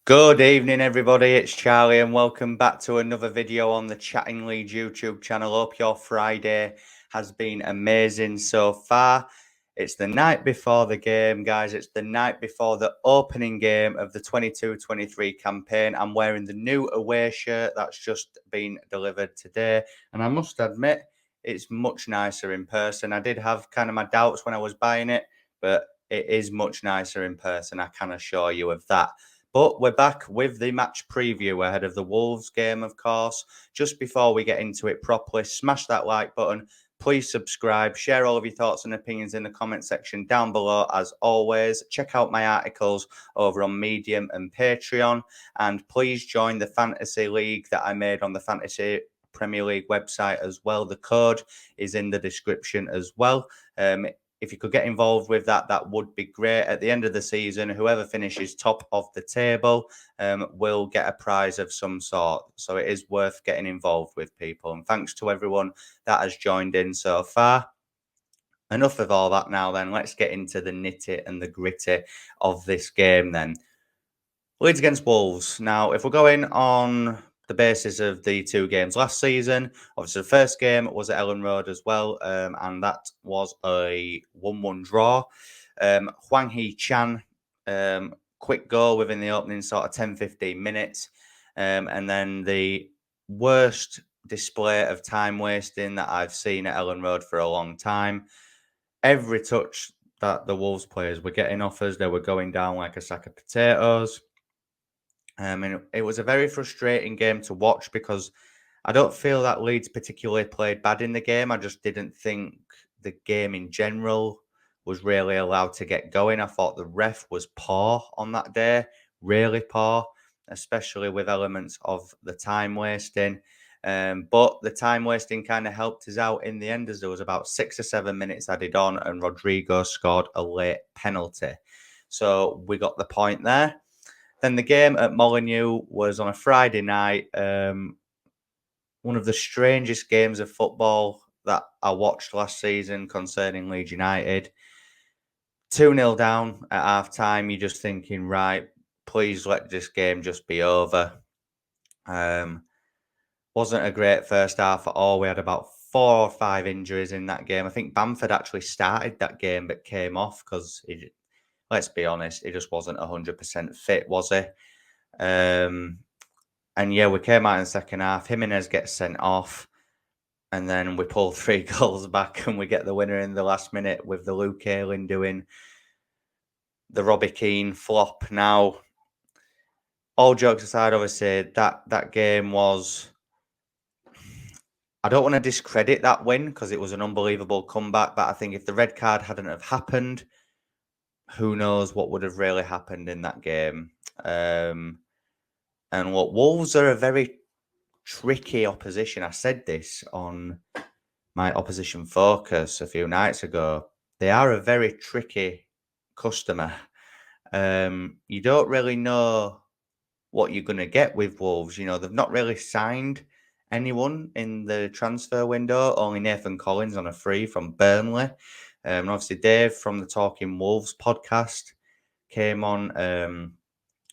Good evening, everybody. It's Charlie, and welcome back to another video on the Chatting Leeds YouTube channel. Hope your Friday has been amazing so far. It's the night before the game, guys. It's the night before the opening game of the 22-23 campaign. I'm wearing the new away shirt that's just been delivered today, and I must admit, it's much nicer in person. I did have kind of my doubts when I was buying it, but it is much nicer in person. I can assure you of that. But we're back with the match preview ahead of the Wolves game, of course. Just before we get into it properly, smash that like button. Please subscribe. Share all of your thoughts and opinions in the comment section down below. As always, check out my articles over on Medium and Patreon. And please join the Fantasy League that I made on the Fantasy Premier League website as well. The code is in the description as well. If you could get involved with that, that would be great. At the end of the season, whoever finishes top of the table will get a prize of some sort. So it is worth getting involved with, people. And thanks to everyone that has joined in so far. Enough of all that now then. Let's get into the nitty and the gritty of this game then. Leeds against Wolves. Now, if we're going on the basis of the two games last season, obviously the first game was at Elland Road as well, and that was a 1-1 draw. Hwang Hee-chan, quick goal within the opening sort of 10-15 minutes, and then the worst display of time wasting that I've seen at Elland Road for a long time. Every touch that the Wolves players were getting off us, they were going down like a sack of potatoes. And it was a very frustrating game to watch because I don't feel that Leeds particularly played bad in the game. I just didn't think the game in general was really allowed to get going. I thought the ref was poor on that day, really poor, especially with elements of the time wasting. But the time wasting kind of helped us out in the end, as there was about 6 or 7 minutes added on and Rodrigo scored a late penalty. So we got the point there. Then the game at Molineux was on a Friday night. One of the strangest games of football that I watched last season concerning Leeds United. 2-0 down at half-time. You're just thinking, right, please let this game just be over. Wasn't a great first half at all. We had about 4 or 5 injuries in that game. I think Bamford actually started that game but came off because, let's be honest, he just wasn't 100% fit, was he? And yeah, we came out in the second half. Jimenez gets sent off, and then we pull 3 goals back, and we get the winner in the last minute with the Luke Ayling doing the Robbie Keane flop. Now, all jokes aside, obviously that game was. I don't want to discredit that win because it was an unbelievable comeback, but I think if the red card hadn't have happened, who knows what would have really happened in that game. And what Wolves are a very tricky opposition. I said this on my opposition focus a few nights ago. They are a very tricky customer. You don't really know what you're going to get with Wolves. You know, they've not really signed anyone in the transfer window, only Nathan Collins on a free from Burnley. And obviously Dave from the Talking Wolves podcast came on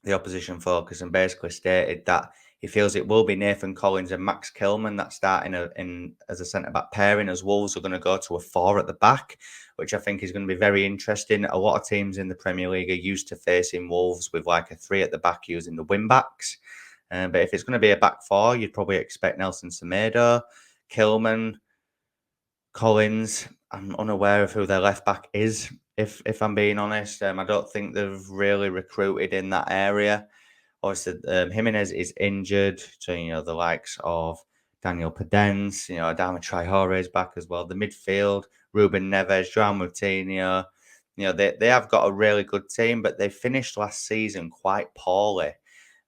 the opposition focus and basically stated that he feels it will be Nathan Collins and Max Kilman that start in as a centre-back pairing, as Wolves are going to go to a 4 at the back, which I think is going to be very interesting. A lot of teams in the Premier League are used to facing Wolves with like a 3 at the back using the wing-backs. But if it's going to be a back 4, you'd probably expect Nelson Semedo, Kilman, Collins. I'm unaware of who their left-back is, if I'm being honest. I don't think they've really recruited in that area. Obviously, Jimenez is injured, so, the likes of Daniel Pedence, Adama Traore is back as well. The midfield, Ruben Neves, João Moutinho, they have got a really good team, but they finished last season quite poorly.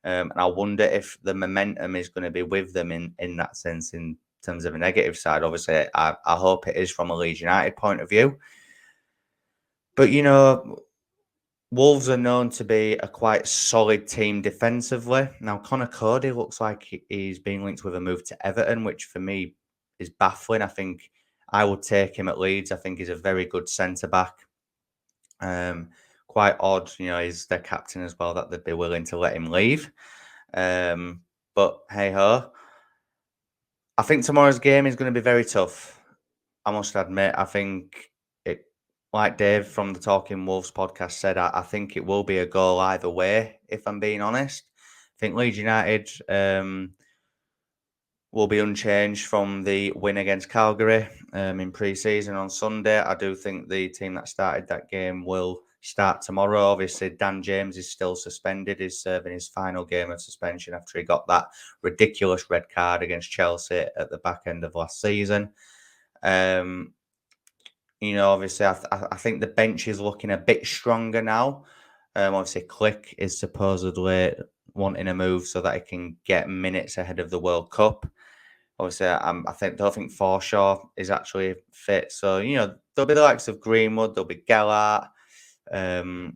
And I wonder if the momentum is going to be with them in that sense, in terms of a negative side. Obviously, I hope it is from a Leeds United point of view. But, Wolves are known to be a quite solid team defensively. Now, Connor Cody looks like he's being linked with a move to Everton, which for me is baffling. I think I would take him at Leeds. I think he's a very good centre-back. quite odd, he's their captain as well, that they'd be willing to let him leave. But hey ho, I think tomorrow's game is going to be very tough. I must admit, I think it, like Dave from the Talking Wolves podcast said, I think it will be a goal either way, if I'm being honest. I think Leeds United will be unchanged from the win against Calgary in pre-season on Sunday. I do think the team that started that game will start tomorrow. Obviously, Dan James is still suspended. He's serving his final game of suspension after he got that ridiculous red card against Chelsea at the back end of last season. Obviously, I think the bench is looking a bit stronger now. Obviously, Click is supposedly wanting a move so that he can get minutes ahead of the World Cup. Obviously, don't think Forshaw is actually fit. So, there'll be the likes of Greenwood, there'll be Gellart. I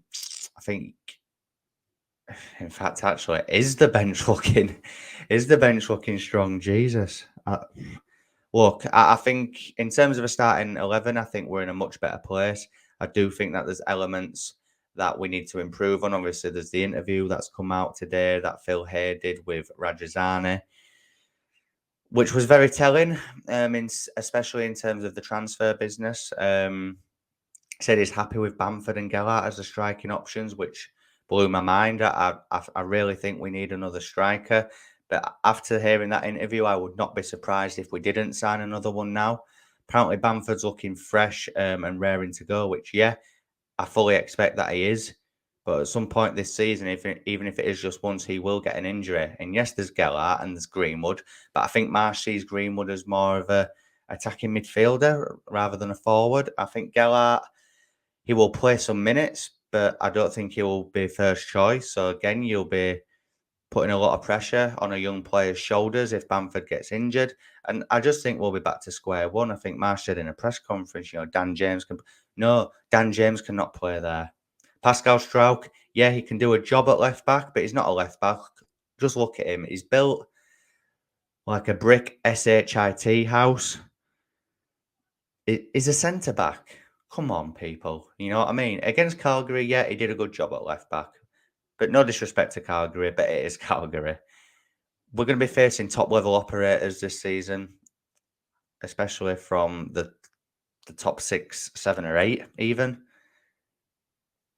think, in fact, actually, is the bench looking strong? Jesus. Look, I think in terms of a starting 11, I think we're in a much better place. I do think that there's elements that we need to improve on. Obviously, there's the interview that's come out today that Phil Hay did with Rajazani, which was very telling, especially in terms of the transfer business. Said he's happy with Bamford and Gellart as the striking options, which blew my mind. I really think we need another striker. But after hearing that interview, I would not be surprised if we didn't sign another one now. Apparently, Bamford's looking fresh and raring to go, which, yeah, I fully expect that he is. But at some point this season, even if it is just once, he will get an injury. And yes, there's Gellart and there's Greenwood, but I think Marsh sees Greenwood as more of a attacking midfielder rather than a forward. I think Gellart, he will play some minutes, but I don't think he will be first choice. So again, you'll be putting a lot of pressure on a young player's shoulders if Bamford gets injured. And I just think we'll be back to square one. I think Marsh said in a press conference, Dan James cannot play there. Pascal Struijk, yeah, he can do a job at left back, but he's not a left back. Just look at him. He's built like a brick SHIT house. He's a centre back. Come on, people. You know what I mean? Against Calgary, yeah, he did a good job at left back. But no disrespect to Calgary, but it is Calgary. We're going to be facing top-level operators this season, especially from the top 6, 7 or 8 even.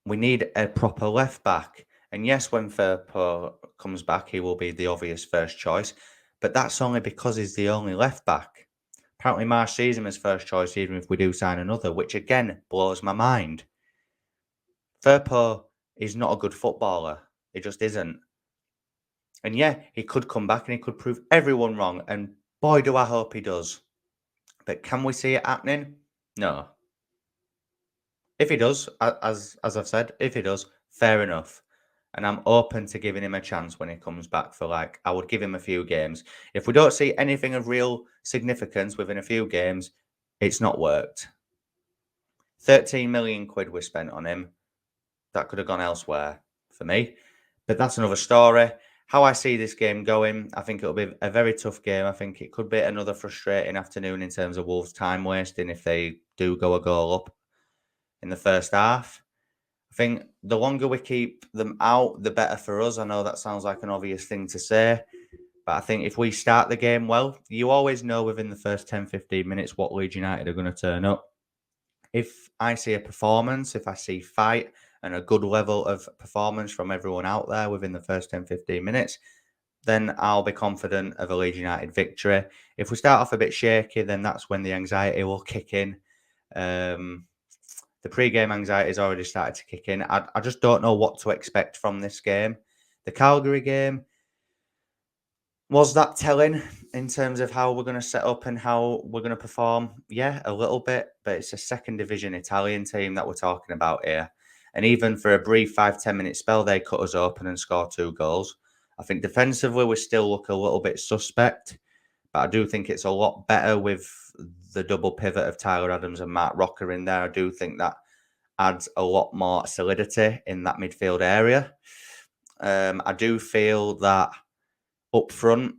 We need a proper left back. And yes, when Firpo comes back, he will be the obvious first choice. But that's only because he's the only left back. Apparently, Marsh sees him as first choice, even if we do sign another, which again blows my mind. Firpo is not a good footballer. He just isn't. And yeah, he could come back and he could prove everyone wrong. And boy, do I hope he does. But can we see it happening? No. If he does, as I've said, if he does, fair enough. And I'm open to giving him a chance when he comes back I would give him a few games. If we don't see anything of real significance within a few games, it's not worked. 13 million quid was spent on him. That could have gone elsewhere for me. But that's another story. How I see this game going, I think it'll be a very tough game. I think it could be another frustrating afternoon in terms of Wolves' time wasting if they do go a goal up in the first half. I think the longer we keep them out, the better for us. I know that sounds like an obvious thing to say, but I think if we start the game well, you always know within the first 10, 15 minutes what Leeds United are going to turn up. If I see a performance, if I see fight and a good level of performance from everyone out there within the first 10, 15 minutes, then I'll be confident of a Leeds United victory. If we start off a bit shaky, then that's when the anxiety will kick in. The pre-game anxiety has already started to kick in. I just don't know what to expect from this game. The Calgary game, was that telling in terms of how we're going to set up and how we're going to perform? Yeah, a little bit, but it's a second division Italian team that we're talking about here. And even for a brief 5-10 minute spell, they cut us open and score 2 goals. I think defensively, we still look a little bit suspect, but I do think it's a lot better with the double pivot of Tyler Adams and Mark Rocker in there. I do think that adds a lot more solidity in that midfield area. I do feel that up front,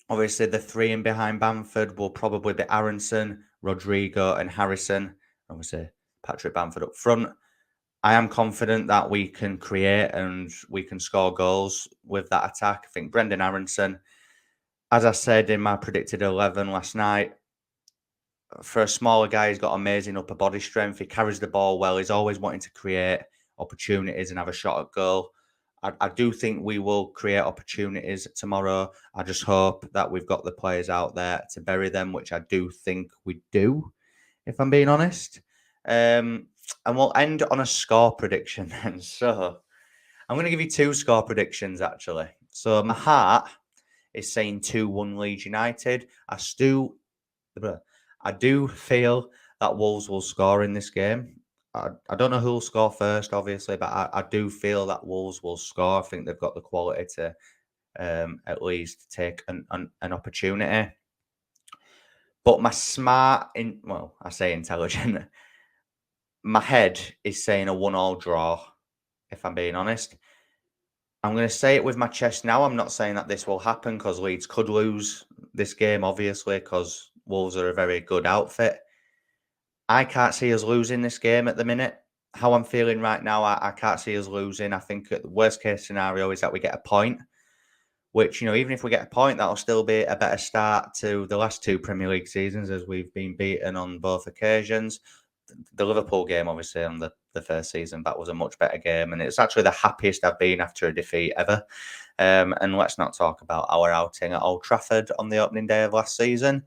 obviously the 3 in behind Bamford will probably be Aronson, Rodrigo and Harrison. Obviously, Patrick Bamford up front. I am confident that we can create and we can score goals with that attack. I think Brendan Aronson, as I said in my predicted 11 last night, for a smaller guy, he's got amazing upper body strength. He carries the ball well. He's always wanting to create opportunities and have a shot at goal. I do think we will create opportunities tomorrow. I just hope that we've got the players out there to bury them, which I do think we do, if I'm being honest. And we'll end on a score prediction then. So I'm going to give you 2 score predictions, actually. So my heart is saying 2-1 Leeds United. I do feel that Wolves will score in this game. I don't know who will score first, obviously, but I do feel that Wolves will score. I think they've got the quality to at least take an opportunity. But my I say intelligent, my head is saying a 1-1 draw, if I'm being honest. I'm going to say it with my chest now. I'm not saying that this will happen because Leeds could lose this game, obviously, because Wolves are a very good outfit. I can't see us losing this game at the minute. How I'm feeling right now, I can't see us losing. I think the worst case scenario is that we get a point, which, even if we get a point, that'll still be a better start to the last 2 Premier League seasons as we've been beaten on both occasions. The Liverpool game, obviously, on the first season, that was a much better game. And it's actually the happiest I've been after a defeat ever. And let's not talk about our outing at Old Trafford on the opening day of last season.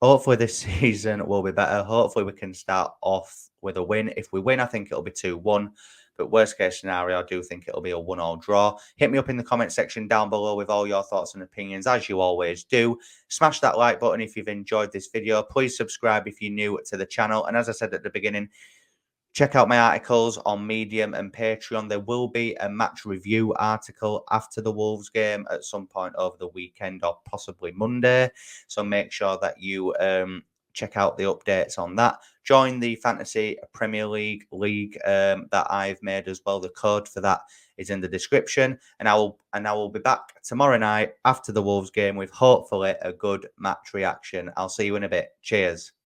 Hopefully this season will be better. Hopefully we can start off with a win. If we win, I think it'll be 2-1. But worst case scenario, I do think it'll be a 1-1 draw. Hit me up in the comment section down below with all your thoughts and opinions, as you always do. Smash that like button if you've enjoyed this video. Please subscribe if you're new to the channel. And as I said at the beginning, check out my articles on Medium and Patreon. There will be a match review article after the Wolves game at some point over the weekend or possibly Monday. So make sure that you check out the updates on that. Join the Fantasy Premier League that I've made as well. The code for that is in the description. And I will be back tomorrow night after the Wolves game with hopefully a good match reaction. I'll see you in a bit. Cheers.